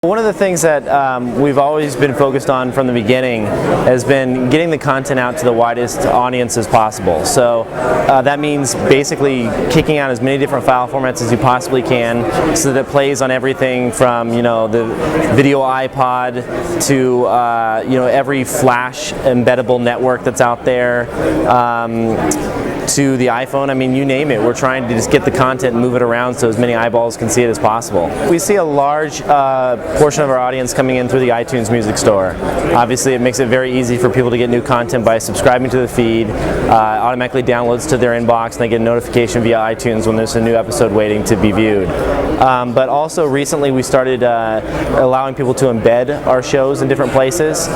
One of the things that we've always been focused on from the beginning has been getting the content out to the widest audience as possible. So that means basically kicking out as many different file formats as you possibly can, so that it plays on everything from the video iPod to every flash embeddable network that's out there, to the iPhone. I mean, you name it. We're trying to just get the content and move it around so as many eyeballs can see it as possible. We see a large portion of our audience coming in through the iTunes Music Store. Obviously, it makes it very easy for people to get new content by subscribing to the feed. Automatically downloads to their inbox, and they get a notification via iTunes when there's a new episode waiting to be viewed. But also recently we started allowing people to embed our shows in different places.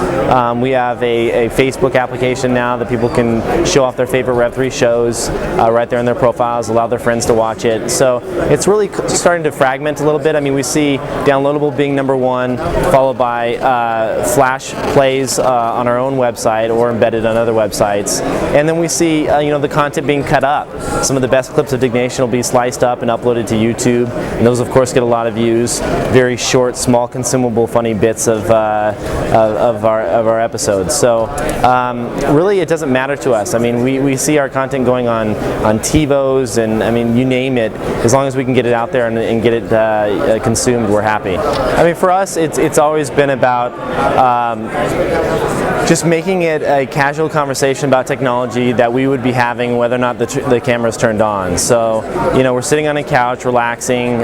We have a Facebook application now that people can show off their favorite Rev3 shows right there in their profiles, allow their friends to watch it. So it's really starting to fragment a little bit. I mean, we see downloadable being number one, followed by flash plays on our own website or embedded on other websites. And then we see the content being cut up. Some of the best clips of Diggnation will be sliced up and uploaded to YouTube. And those of course get a lot of views. Very short, small, consumable, funny bits of our episodes. So really it doesn't matter to us. I mean, we see our content going on TiVos and I mean, you name it. As long as we can get it out there and get it consumed, we're happy. I mean, for us, it's always been about just making it a casual conversation about technology that we would be having whether or not the camera's turned on. So, we're sitting on a couch, relaxing,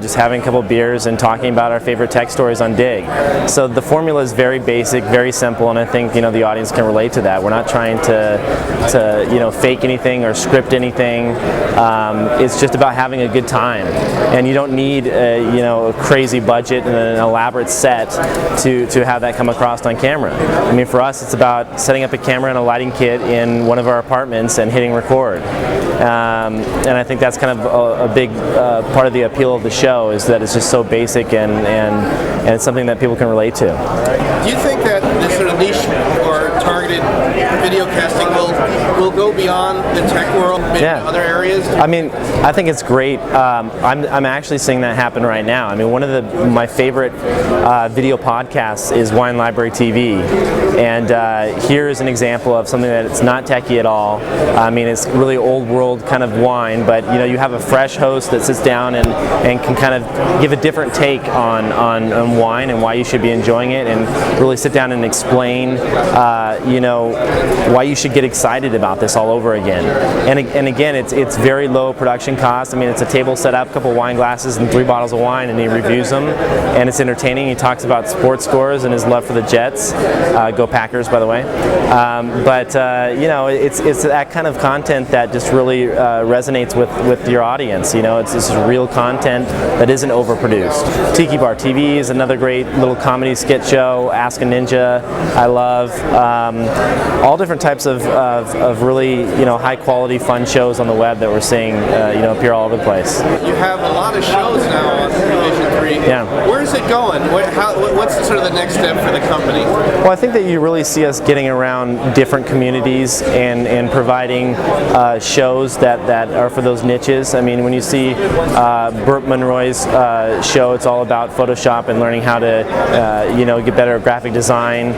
just having a couple beers and talking about our favorite tech stories on Digg. So the formula is very basic, very simple, and I think the audience can relate to that. We're not trying to fake anything or script anything. It's just about having a good time, and you don't need a crazy budget and an elaborate set to have that come across on camera. I mean, for us, it's about setting up a camera and a lighting kit in one of our apartments and hitting record. And I think that's kind of a big part of the appeal of the show, is that it's just so basic and it's something that people can relate to. Do you think that this sort of niche or targeted video casting will go beyond the tech world, maybe other areas? I mean, I think it's great. I'm actually seeing that happen right now. I mean, one of my favorite video podcasts is Wine Library TV, and here's an example of something that it's not techie at all. I mean, it's really old world kind of wine, but you have a fresh host that sits down and can kind of give a different take on wine and why you should be enjoying it, and really sit down and explain why you should get excited about this all over again. And again, it's very low production cost. I mean, it's a table set up, a couple wine glasses and 3 bottles of wine, and he reviews them, and it's entertaining. He talks about sports scores and his love for the Jets. Go Packers, by the way. It's that kind of content that just really resonates with your audience. It's this real content that isn't overproduced. Tiki Bar TV is another great little comedy skit show. Ask a Ninja, I love. All different types of really high quality fun shows on the web that we're seeing appear all over the place. You have a lot of shows now on Division 3. Yeah. Where is it going? What's sort of the next step for the company? Well, I think that you really see us getting around different communities and providing shows that are for those niches. I mean, when you see Burt Monroy's show, it's all about Photoshop and learning how to get better at graphic design.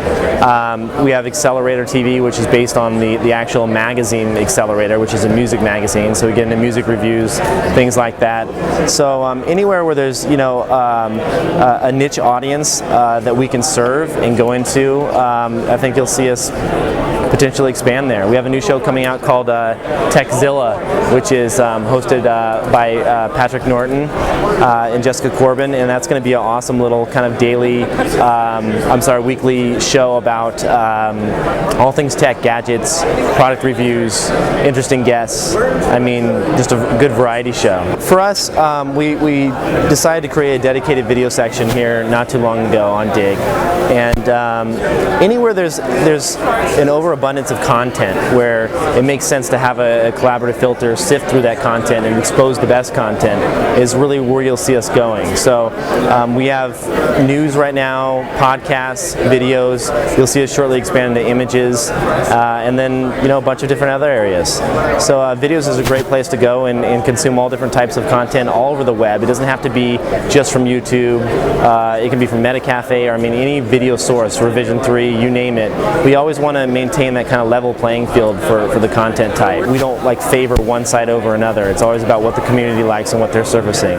We have Accelerator TV, which is based on the actual magazine Accelerator, which is a music magazine. So we get into music reviews, things like that. So anywhere where there's a niche audience that we can serve and go into, I think you'll see us potentially expand there. We have a new show coming out called Tekzilla, which is hosted by Patrick Norton and Jessica Corbin, and that's going to be an awesome little kind of daily, weekly show about all things tech, gadgets, product reviews, interesting guests. I mean, just a good variety show. For us, we decided to create a dedicated video section here not too long ago on Digg, and anywhere there's an overabundance of content where it makes sense to have a collaborative filter sift through that content and expose the best content is really where you'll see us going. So we have news right now, podcasts, videos. You'll see us shortly expand into images, and then a bunch of different other areas. So videos is a great place to go and consume all different types of content all over the web. It doesn't have to be just from YouTube. YouTube, it can be from MetaCafe, or I mean any video source, Revision 3, you name it. We always want to maintain that kind of level playing field for the content type. We don't like favor one side over another. It's always about what the community likes and what they're surfacing.